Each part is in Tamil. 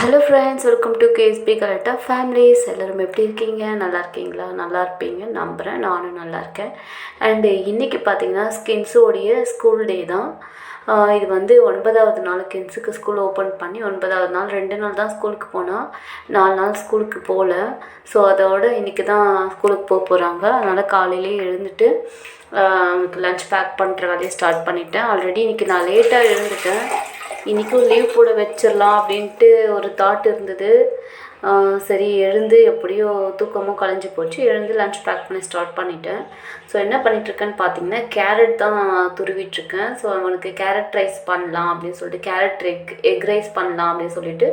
Hello friends, welcome to KSP கரெக்டாக ஃபேமிலிஸ். எல்லோரும் எப்படி இருக்கீங்க? நல்லா இருக்கீங்களா? நல்லா இருப்பீங்க நம்புகிறேன். நானும் நல்லா இருக்கேன். அண்டு இன்றைக்கி பார்த்தீங்கன்னா கிட்ஸோடைய ஸ்கூல் டே தான். இது வந்து 9வது நாள் கிட்ஸுக்கு ஸ்கூல் ஓப்பன் பண்ணி 9வது நாள். 2 நாள் தான் ஸ்கூலுக்கு போனால், 4 நாள் ஸ்கூலுக்கு போகல. ஸோ அதோட இன்றைக்கி தான் ஸ்கூலுக்கு போகிறாங்க. அதனால் காலையிலே எழுந்துட்டு அவனுக்கு லன்ச் பேக் பண்ணுற வேலையை ஸ்டார்ட் பண்ணிட்டேன். ஆல்ரெடி இன்றைக்கி நான் லேட்டாக எழுந்துட்டேன். இன்றைக்கும் லீவ் போட வச்சிடலாம் அப்படின்ட்டு ஒரு தாட் இருந்தது. சரி, எழுந்து எப்படியோ தூக்கமும் கலைஞ்சி போச்சு. எழுந்து லன்ச் பேக் பண்ண ஸ்டார்ட் பண்ணிட்டேன். ஸோ என்ன பண்ணிகிட்ருக்கேன்னு பார்த்தீங்கன்னா, கேரட் தான் துருவிட்டுருக்கேன். ஸோ அவனுக்கு கேரட் ரைஸ் பண்ணலாம் அப்படின்னு சொல்லிட்டு, கேரட் எக் ரைஸ் பண்ணலாம் அப்படின்னு சொல்லிட்டு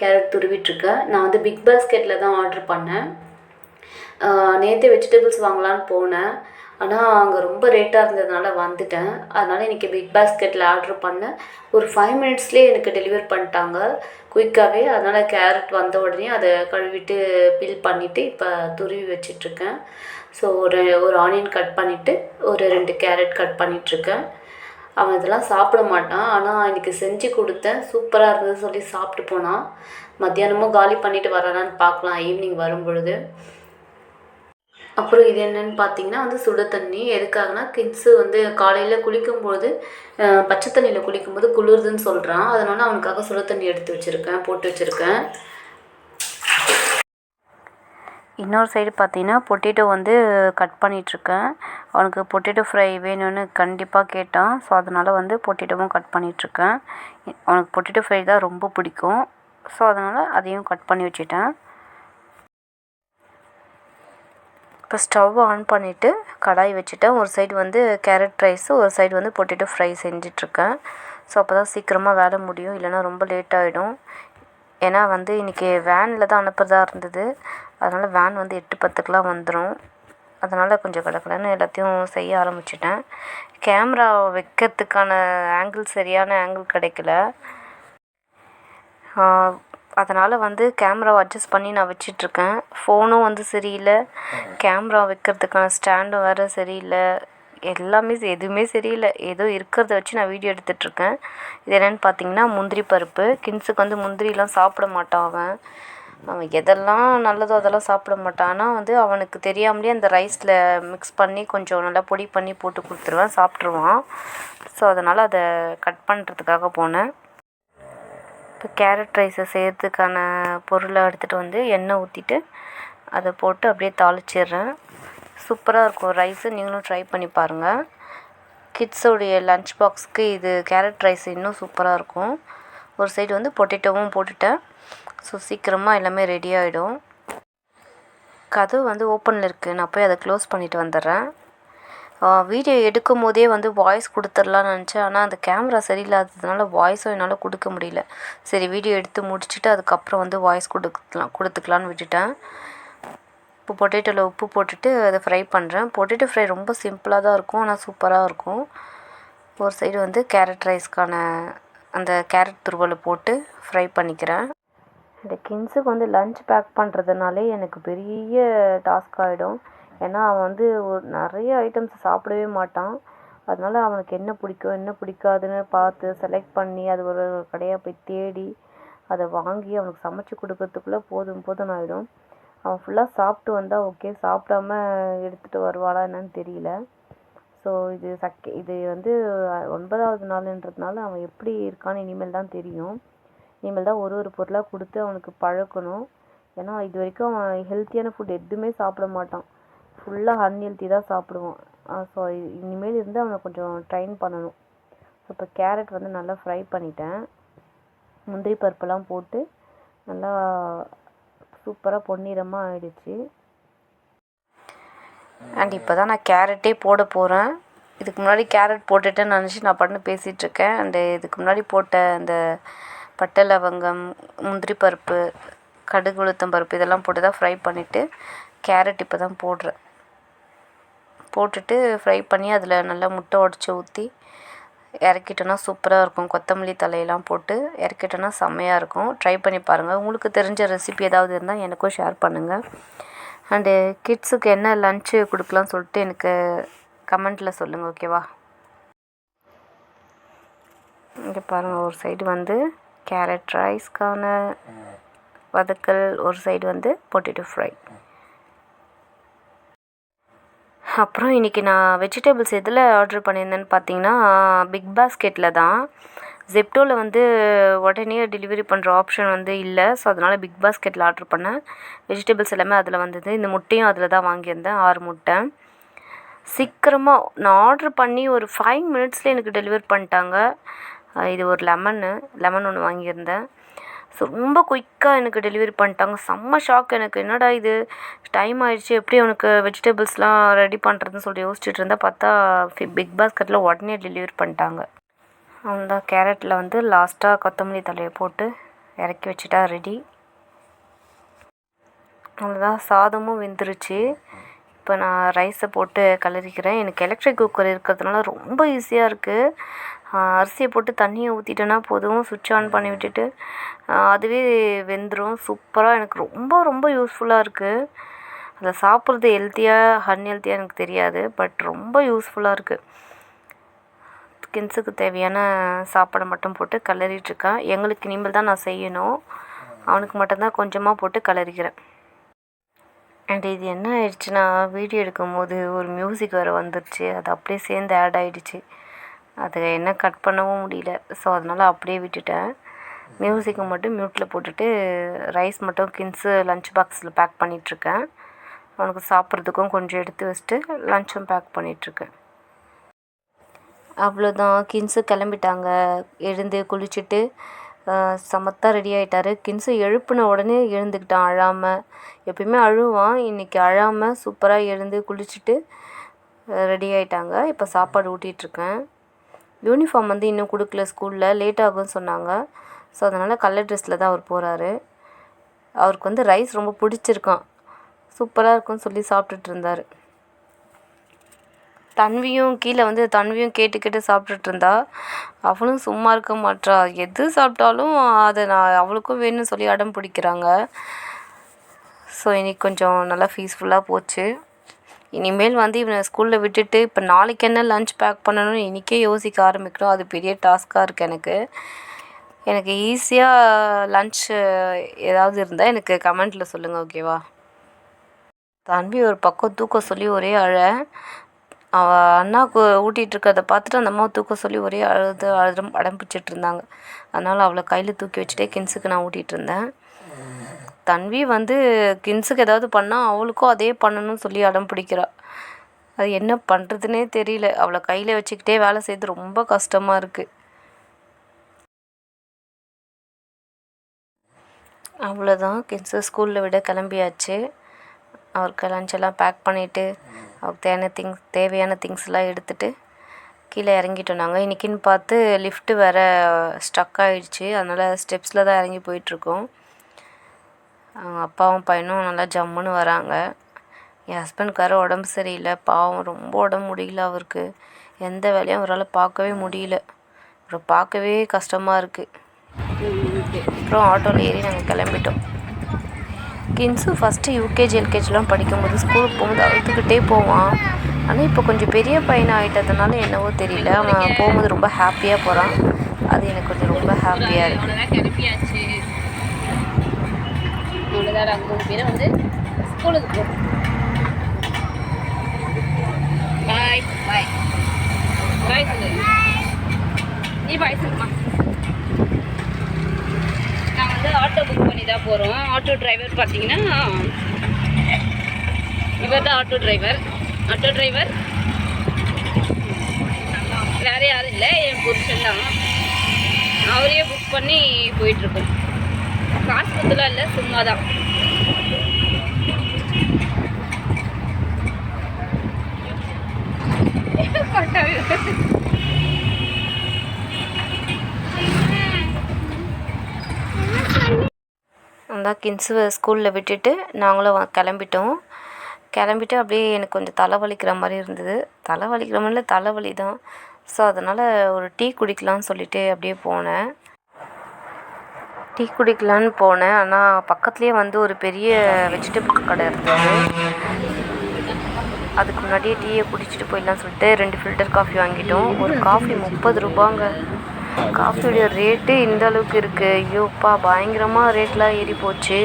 கேரட் துருவிட்டுருக்கேன். நான் வந்து பிக் பாஸ்கெட்டில் தான் ஆர்டர் பண்ணேன். நேற்று வெஜிடபிள்ஸ் வாங்கலான்னு போனேன். ஆனால் அங்கே ரொம்ப ரேட்டாக இருந்ததுனால வந்துட்டேன். அதனால் இன்றைக்கி பிக் பாஸ்கெட்டில் ஆர்டர் பண்ணேன். ஒரு 5 மினிட்ஸ்லேயே எனக்கு டெலிவர் பண்ணிட்டாங்க குயிக்காகவே. அதனால் கேரட் வந்த உடனே அதை கழுவிட்டு பில் பண்ணிவிட்டு இப்போ துருவி வச்சிட்ருக்கேன். ஸோ ஒரு ஆனியன் கட் பண்ணிவிட்டு ஒரு 2 கேரட் கட் பண்ணிகிட்ருக்கேன். அவன் இதெல்லாம் சாப்பிட மாட்டான். ஆனால் இன்றைக்கி செஞ்சு கொடுத்தேன். சூப்பராக இருந்தது சொல்லி சாப்பிட்டு போனான். மத்தியானமும் காலி பண்ணிவிட்டு வரானான்னு பார்க்கலாம் ஈவினிங் வரும்பொழுது. அப்புறம் இது என்னென்னு பார்த்தீங்கன்னா வந்து சுடு தண்ணி. எதுக்காகனா கிட்ஸு வந்து காலையில் குளிக்கும்போது பச்சை தண்ணியில் குளிக்கும்போது குளிருதுன்னு சொல்கிறான். அதனால் அவனுக்காக சுடு தண்ணி எடுத்து வச்சுருக்கேன், போட்டு வச்சுருக்கேன். இன்னொரு சைடு பார்த்தீங்கன்னா பொட்டேட்டோ வந்து கட் பண்ணிகிட்ருக்கேன். அவனுக்கு பொட்டேட்டோ ஃப்ரை வேணும்னு கண்டிப்பாக கேட்டான். ஸோ அதனால் வந்து பொட்டேட்டோவும் கட் பண்ணிகிட்ருக்கேன். அவனுக்கு பொட்டேட்டோ ஃப்ரை தான் ரொம்ப பிடிக்கும். ஸோ அதனால் அதையும் கட் பண்ணி வச்சுட்டேன். இப்போ ஸ்டவ் ஆன் பண்ணிவிட்டு கடாய் வச்சுட்டேன். ஒரு சைடு வந்து கேரட் ரைஸு, ஒரு சைடு வந்து பொட்டேட்டோ ஃப்ரை செஞ்சிட்ருக்கேன். ஸோ அப்போ தான் சீக்கிரமாக வேலை முடியும், இல்லைனா ரொம்ப லேட் ஆகிடும். ஏன்னா வந்து இன்றைக்கி வேனில் தான் அனுப்புகிறதா இருந்தது. அதனால் வேன் வந்து 8:10க்குலாம் வந்துடும். அதனால் கொஞ்சம் கடகடன்னு எல்லாத்தையும் செய்ய ஆரம்பிச்சிட்டேன். கேமரா வைக்கிறதுக்கான சரியான ஆங்கிள் கிடைக்கல. அதனால் வந்து கேமராவை அட்ஜஸ்ட் பண்ணி நான் வச்சிட்ருக்கேன். ஃபோனும் வந்து சரியில்லை, கேமரா வைக்கிறதுக்கான ஸ்டாண்டும் வேறு சரியில்லை. எல்லாமே எதுவுமே சரியில்லை. ஏதோ இருக்கிறத வச்சு நான் வீடியோ எடுத்துகிட்ருக்கேன். இது என்னென்னு பார்த்தீங்கன்னா முந்திரி பருப்பு. கிட்ஸுக்கு வந்து முந்திரிலாம் சாப்பிட மாட்டான் அவன் எதெல்லாம் நல்லதோ அதெல்லாம் சாப்பிட மாட்டான். ஆனால் வந்து அவனுக்கு தெரியாமலே அந்த ரைஸில் மிக்ஸ் பண்ணி கொஞ்சம் நல்லா பொடி பண்ணி போட்டு கொடுத்துருவேன், சாப்பிட்ருவான். ஸோ அதனால் அதை கட் பண்ணுறதுக்காக போனேன். இப்போ கேரட் ரைஸை செய்கிறதுக்கான பொருளை எடுத்துகிட்டு வந்து எண்ணெய் ஊற்றிட்டு அதை போட்டு அப்படியே தாளிச்சிடுறேன். சூப்பராக இருக்கும் ரைஸு. நீங்களும் ட்ரை பண்ணி பாருங்கள். கிட்ஸோடைய லன்ச் பாக்ஸுக்கு இது கேரட் ரைஸ் இன்னும் சூப்பராக இருக்கும். ஒரு சைடு வந்து பொட்டேட்டோவும் போட்டுட்டேன். ஸோ சீக்கிரமாக எல்லாமே ரெடி ஆகிடும். கதவு வந்து ஓப்பனில் இருக்குது. நான் போய் அதை க்ளோஸ் பண்ணிவிட்டு வந்துடுறேன். வீடியோ எடுக்கும் போதே வந்து வாய்ஸ் கொடுத்துர்லான்னு நினச்சேன். ஆனால் அந்த கேமரா சரியில்லாததுனால வாய்ஸும் என்னால் கொடுக்க முடியல. சரி, வீடியோ எடுத்து முடிச்சுட்டு அதுக்கப்புறம் வந்து வாய்ஸ் கொடுத்துக்கலான்னு விட்டுட்டேன். இப்போ பொட்டேட்டோவில் உப்பு போட்டுட்டு அதை ஃப்ரை பண்ணுறேன். பொட்டேட்டோ ஃப்ரை ரொம்ப சிம்பிளாக தான் இருக்கும், ஆனால் சூப்பராக இருக்கும். ஒரு சைடு வந்து கேரட் ரைஸ்க்கான அந்த கேரட் துருவலை போட்டு ஃப்ரை பண்ணிக்கிறேன். இந்த கிட்ஸுக்கு வந்து லன்ச் பேக் பண்ணுறதுனாலே எனக்கு பெரிய டாஸ்க் ஆகிடும். ஏன்னா அவன் வந்து நிறைய ஐட்டம்ஸ் சாப்பிடவே மாட்டான். அதனால் அவனுக்கு என்ன பிடிக்கும் என்ன பிடிக்காதுன்னு பார்த்து செலக்ட் பண்ணி அது ஒரு கடையாக போய் தேடி அதை வாங்கி அவனுக்கு சமைச்சு கொடுக்கறதுக்குள்ளே போதும் ஆகிடும். அவன் ஃபுல்லாக சாப்பிட்டு வந்தால் ஓகே, சாப்பிடாம எடுத்துகிட்டு வருவானா என்னன்னு தெரியல. ஸோ இது வந்து 9வது நாளுன்றதுனால அவன் எப்படி இருக்கான்னு இனிமேல் தான் தெரியும். இனிமேல் தான் ஒரு பொருளாக கொடுத்து அவனுக்கு பழக்கணும். ஏன்னா இது வரைக்கும் அவன் ஹெல்த்தியான ஃபுட் எதுவுமே சாப்பிட மாட்டான். ஃபுல்லாக அன்ஹெல்த்தி தான் சாப்பிடுவான். ஸோ இனிமேல் இருந்து அவனை கொஞ்சம் ட்ரெயின் பண்ணணும். ஸோ இப்போ கேரட் வந்து நல்லா ஃப்ரை பண்ணிட்டேன். முந்திரி பருப்பெல்லாம் போட்டு நல்லா சூப்பராக பொன்னிறமாக ஆயிடுச்சு. அண்ட் இப்போ தான் நான் கேரட்டே போட போகிறேன். இதுக்கு முன்னாடி கேரட் போட்டுட்டேன்னு நினச்சி நான் பண்ணி பேசிகிட்ருக்கேன். அண்டு இதுக்கு முன்னாடி போட்ட அந்த பட்டை லவங்கம், முந்திரி பருப்பு, கடுகு உளுத்தம் பருப்பு இதெல்லாம் போட்டு தான் ஃப்ரை பண்ணிவிட்டு கேரட் இப்போ தான் போட்டுட்டு ஃப்ரை பண்ணி அதில் நல்லா முட்டை உடச்சி ஊற்றி இறக்கிட்டோன்னா சூப்பராக இருக்கும். கொத்தமல்லி தலையெல்லாம் போட்டு இறக்கிட்டோன்னா செம்மையாக இருக்கும். ட்ரை பண்ணி பாருங்கள். உங்களுக்கு தெரிஞ்ச ரெசிபி ஏதாவது இருந்தால் எனக்கும் ஷேர் பண்ணுங்கள். அண்டு கிட்ஸுக்கு என்ன லன்ச்சு கொடுக்கலான்னு சொல்லிட்டு எனக்கு கமெண்ட்டில் சொல்லுங்கள், ஓகேவா? இங்கே பாருங்கள், ஒரு சைடு வந்து கேரட் ரைஸ்க்கான வதக்கல், ஒரு சைடு வந்து பொட்டேட்டோ ஃப்ரை. அப்புறம் இன்றைக்கி நான் வெஜிடபிள்ஸ் எதில் ஆர்டர் பண்ணியிருந்தேன்னு பார்த்தீங்கன்னா, பிக் பாஸ்கெட்டில் தான். ஜெப்டோவில் வந்து உடனே டெலிவரி பண்ணுற ஆப்ஷன் வந்து இல்லை. ஸோ அதனால் பிக் பாஸ்கெட்டில் ஆர்டர் பண்ணேன். வெஜிடபிள்ஸ் எல்லாமே அதில் வந்தது. இந்த முட்டையும் அதில் தான் வாங்கியிருந்தேன், 6 முட்டை. சீக்கிரமாக நான் ஆர்டர் பண்ணி ஒரு 5 மினிட்ஸில் எனக்கு டெலிவர் பண்ணிட்டாங்க. இது ஒரு லெமன் ஒன்று வாங்கியிருந்தேன். ஸோ ரொம்ப குயிக்காக எனக்கு டெலிவரி பண்ணிட்டாங்க. செம்ம ஷாக் எனக்கு. என்னடா இது, டைம் ஆயிடுச்சு, எப்படி உனக்கு வெஜிடபிள்ஸ்லாம் ரெடி பண்ணுறதுன்னு சொல்லி யோசிச்சுட்டு இருந்தால் பார்த்தா பிக் பாஸ்கெட்டில் உடனே டெலிவரி பண்ணிட்டாங்க. அந்த கேரட்டில் வந்து லாஸ்ட்டாக கொத்தமல்லி தலையை போட்டு இறக்கி வச்சுட்டா ரெடி. அவ்வளோதான், சாதமும் வெந்துருச்சு. இப்போ நான் ரைஸை போட்டு கிளறிக்கிறேன். எனக்கு எலக்ட்ரிக் குக்கர் இருக்கிறதுனால ரொம்ப ஈஸியாக இருக்குது. அரிசியை போட்டு தண்ணியை ஊற்றிட்டேன்னா போதும், சுவிட்ச் ஆன் பண்ணி விட்டுட்டு அதுவே வெந்துடும். சூப்பராக, எனக்கு ரொம்ப ரொம்ப யூஸ்ஃபுல்லாக இருக்குது. அதை சாப்பிட்றது ஹெல்த்தியாக அன்ஹெல்த்தியாக எனக்கு தெரியாது, பட் ரொம்ப யூஸ்ஃபுல்லாக இருக்குது. கின்ஸுக்கு தேவையான சாப்பாடை மட்டும் போட்டு கிளறிட்டுருக்கேன். எங்களுக்கு இனிமேல் தான் நான் செய்யணும். அவனுக்கு மட்டும்தான் கொஞ்சமாக போட்டு கிளறிக்கிறேன். அண்ட் இது என்ன ஆயிடுச்சுன்னா, வீடியோ எடுக்கும்போது ஒரு மியூசிக் வேறு வந்துருச்சு. அது அப்படியே சேர்ந்து ஆட் ஆகிடுச்சு. அதை என்ன கட் பண்ணவும் முடியல. ஸோ அதனால் அப்படியே விட்டுட்டேன். மியூசிக்கை மட்டும் மியூட்டில் போட்டுட்டு ரைஸ் மட்டும் கின்ஸு லன்ச் பாக்ஸில் பேக் பண்ணிகிட்ருக்கேன். அவனுக்கு சாப்பிட்றதுக்கும் கொஞ்சம் எடுத்து வச்சுட்டு லன்ச்சும் பேக் பண்ணிகிட்ருக்கேன். அவ்வளோதான், கின்ஸு கிளம்பிட்டாங்க. எழுந்து குளிச்சுட்டு சமத்தாக ரெடி ஆகிட்டாரு. கின்ஸு எழுப்பின உடனே எழுந்துக்கிட்டான் அழாமல். எப்பயுமே அழுவான், இன்றைக்கி அழாமல் சூப்பராக எழுந்து குளிச்சுட்டு ரெடி ஆகிட்டாங்க. இப்போ சாப்பாடு ஊட்டிகிட்ருக்கேன். யூனிஃபார்ம் வந்து இன்னும் கொடுக்கல, ஸ்கூலில் லேட் ஆகும்னு சொன்னாங்க. ஸோ அதனால் கலர் ட்ரெஸ்ஸில் தான் அவர் போகிறாரு. அவருக்கு வந்து ரைஸ் ரொம்ப பிடிச்சிருக்கான், சூப்பராக இருக்குன்னு சொல்லி சாப்பிட்டுட்டு இருந்தார். தன்வியும் கேட்டு சாப்பிட்டுட்டு இருந்தா. அவளும் சும்மா இருக்க மாட்றா. எது சாப்பிட்டாலும் அதை அவளுக்கும் வேணும்னு சொல்லி அடம் பிடிக்கிறாங்க. ஸோ இன்றைக்கி கொஞ்சம் நல்லா பீஸ்ஃபுல்லாக போச்சு. இனிமேல் வந்து இவனை ஸ்கூலில் விட்டுட்டு இப்போ நாளைக்கு என்ன லன்ச் பேக் பண்ணணும்னு இன்றைக்கே யோசிக்க ஆரம்பிக்கணும். அது பெரிய டாஸ்க்காக இருக்குது எனக்கு ஈஸியாக லன்ச் ஏதாவது இருந்தால் எனக்கு கமெண்ட்டில் சொல்லுங்கள், ஓகேவா? தம்பி ஒரு பக்கம் தூக்க சொல்லி ஒரே அவள் அண்ணாவுக்கு ஊட்டிகிட்ருக்கறத பார்த்துட்டு அந்த அம்மாவை தூக்க சொல்லி ஒரே அடம் பிடிச்சிட்டு இருந்தாங்க. அதனால் அவளை கையில் தூக்கி வச்சுட்டே கின்ஸுக்கு நான் ஊட்டிகிட்ருந்தேன். தன்வி வந்து கின்ஸுக்கு ஏதாவது பண்ணால் அவளுக்கும் அதே பண்ணணும்னு சொல்லி அடம் பிடிக்கிறா. அது என்ன பண்ணுறதுனே தெரியல. அவளை கையில் வச்சுக்கிட்டே வேலை செய்கிறது ரொம்ப கஷ்டமாக இருக்குது. அவ்வளோதான், கின்ஸு ஸ்கூலில் விட கிளம்பியாச்சு. அவருக்கு லஞ்செல்லாம் பேக் பண்ணிவிட்டு அவருக்கு தேவையான திங்ஸ்லாம் எடுத்துகிட்டு கீழே இறங்கிட்டோம் நாங்கள். இன்றைக்கின்னு பார்த்து லிஃப்ட்டு வேறு ஸ்டக் ஆகிடுச்சு. அதனால் ஸ்டெப்ஸில் தான் இறங்கி போயிட்டுருக்கோம். அவங்க அப்பாவும் பையனும் நல்லா ஜம்முன்னு வராங்க. என் ஹஸ்பண்டுக்கு வேறு உடம்பு சரியில்லை, பாவம், ரொம்ப உடம்பு முடியல அவருக்கு. எந்த வேலையும் அவரால் பார்க்கவே முடியல. அவரை பார்க்கவே கஷ்டமாக இருக்குது. அப்புறம் ஆட்டோவில் ஏறி நாங்கள் கிளம்பிட்டோம். கின்ஸு ஃபஸ்ட்டு யூகேஜி எல்கேஜிலாம் படிக்கும்போது ஸ்கூலுக்கு போகும்போது அழுதுகிட்டே போவான். ஆனால் இப்போ கொஞ்சம் பெரிய பையனை ஆகிட்டதுனால என்னவோ தெரியல, அவன் போகும்போது ரொம்ப ஹாப்பியாக போகிறான். அது எனக்கு கொஞ்சம் ரொம்ப ஹாப்பியாக இருக்குது. நாங்கள் 3 பேரும் வந்து ஸ்கூலுக்கு போகிறோம். பாய் பாய் பாய் சொல்லு, நீ பாய் சொல்லுமா. நான் வந்து ஆட்டோ புக் பண்ணி தான் போகிறோம். ஆட்டோ டிரைவர் பார்த்தீங்கன்னா இவர் தான் ஆட்டோ டிரைவர். வேறு யாரும் இல்லை, என் புருஷன் தான். அவரையே புக் பண்ணி போயிட்டுருக்கோம். காசு கொடுத்துலாம் இல்லை, சும்மா தான். அந்த கின்ஸுவை ஸ்கூலில் விட்டுட்டு நாங்களும் கிளம்பிட்டு அப்படியே எனக்கு கொஞ்சம் தலைவலிக்கிற மாதிரி இருந்தது. தலைவலிக்கிற மாதிரி தலைவலி தான். ஸோ அதனால் ஒரு டீ குடிக்கலான்னு சொல்லிட்டு அப்படியே போனேன். ஆனால் பக்கத்துலேயே வந்து ஒரு பெரிய வெஜிடபிள் கடை இருந்தது. அதுக்கு முன்னாடியே டீயை குடிச்சிட்டு போயிடலான்னு சொல்லிட்டு 2 ஃபில்டர் காஃபி வாங்கிட்டோம். ஒரு காஃபி 30 ரூபாங்க. காஃபியோடைய ரேட்டு இந்த அளவுக்கு இருக்குது. ஐயோப்பா பயங்கரமாக ரேட்லாம் ஏறி போச்சு.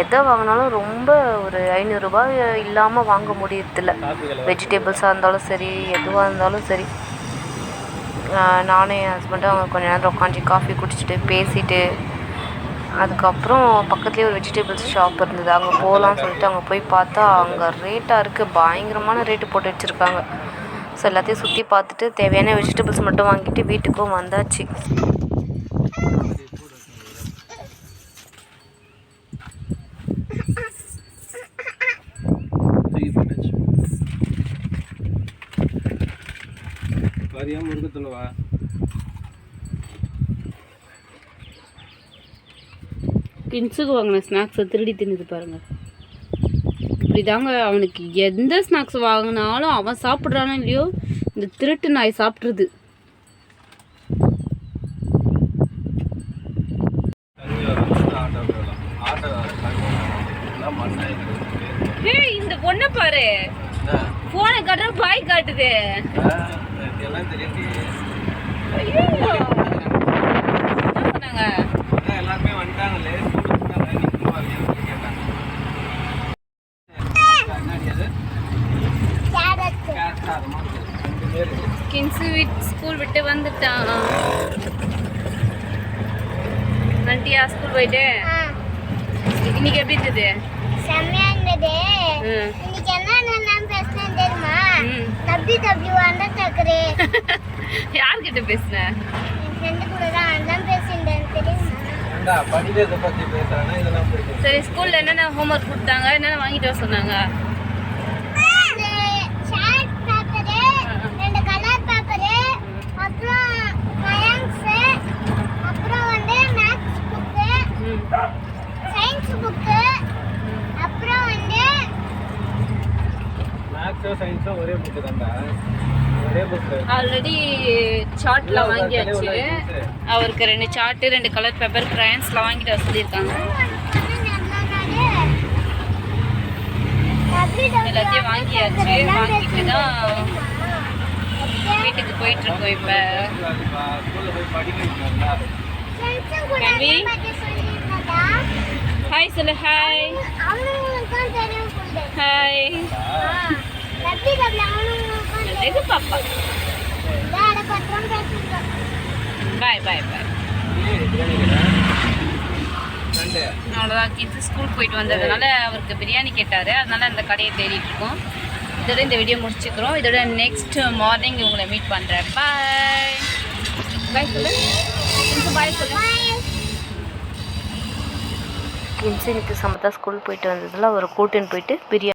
எதை வாங்கினாலும் ரொம்ப ஒரு 500 ரூபாய் இல்லாமல் வாங்க முடியறதில்ல. வெஜிடபிள்ஸாக இருந்தாலும் சரி, எதுவாக இருந்தாலும் சரி. நானும் என் ஹஸ்பண்டும் அவங்க கொஞ்ச நேரம் உட்காந்து காஃபி குடிச்சிட்டு பேசிட்டு, அதுக்கப்புறம் பக்கத்துலேயே ஒரு வெஜிடபிள்ஸ் ஷாப் இருந்தது, அங்கே போகலான்னு சொல்லிட்டு அங்கே போய் பார்த்தா அங்கே ரேட்டாக இருக்குது. பயங்கரமான ரேட்டு போட்டு வச்சுருக்காங்க. ஸோ எல்லாத்தையும் சுற்றி பார்த்துட்டு தேவையான வெஜிடபிள்ஸ் மட்டும் வாங்கிட்டு வீட்டுக்கும் வந்தாச்சு. கிட்ஸுக்கு வாங்கின ஸ்நாக்ஸை திருடி தின்னுது பாருங்க. இப்படி தாங்க அவனுக்கு எந்த ஸ்நாக்ஸ் வாங்கினாலும் அவன் சாப்பிட்றானோ இல்லையோ இந்த திருட்டு நாய் சாப்பிட்ருது. ஏய் இந்த பொண்ணை பாரு, போனை காட்டுற பாய் காட்டுது. ஐயோ சொன்னாங்க எல்லாருமே வந்துட்டாங்களே. கின்ஸு ஸ்கூல் விட்டு வந்துட்டான். நண்டியா ஸ்கூல் போயிட்டு இன்னைக்கு எப்படி இருந்தது? செம்மையா இருந்தது. இன்னைக்கு என்ன பேசினேன் தெரியுமா? தப்பி தப்பி வந்த தக்கரே. யார்கிட்ட பேசுன? என் ஃப்ரெண்டு கூட தான் பேசிட்டேன் தெரியுமா? படிக்கிறத பத்தி பேசுறானே இதெல்லாம் பிடிக்கும். சரி ஸ்கூல்ல என்னென்ன ஹோம்ஒர்க் கொடுத்தாங்க, என்னென்ன வாங்கிட்டு வர சொன்னாங்க? சார்ட் பேப்பரு, 2 கலர் பேப்பரு, அப்புறம் சயின்ஸ், அப்புறம் வந்து மேத்ஸ் புக்கு, சயின்ஸ் புக்கு, அப்புறம் வந்து மேத்ஸோ சயின்ஸோ ஒரே புக்கு தான்டா. ஒரே புக்கு. ஆல்ரெடி சார்ட்லாம் வாங்கியாச்சு. அவருக்கு 2 சார்ட்டு, 2 கலர் பேப்பர், கிரையான்ஸ்லாம் வாங்கிட்டு வர சொல்லியிருக்காங்க. எல்லாத்தையும் வாங்கியாச்சு. வாங்கிட்டு தான் வீட்டுக்கு போயிட்டு இருக்கோம். இப்போ ஹாய் சொல்லு. ஹாய் ஹாய் எது பாப்பா. பாய் பாய் பாய். அவ்வளோதான். கிட்ஸ் ஸ்கூல் போயிட்டு வந்ததுனால அவருக்கு பிரியாணி கேட்டார். அதனால அந்த கடையை தேடிட்டு இருக்கோம். இதோட இந்த வீடியோ முடிச்சுக்கிறோம். இதோட நெக்ஸ்ட் மார்னிங் உங்களை மீட் பண்ணுறேன். பாய் பாய் சொல்லு. பாய் சொல்லு. கின்ஸு இன்னைக்கு சமத்தா ஸ்கூல் போயிட்டு வந்ததில் அவர் கூட்டின்னு போயிட்டு பிரியாணி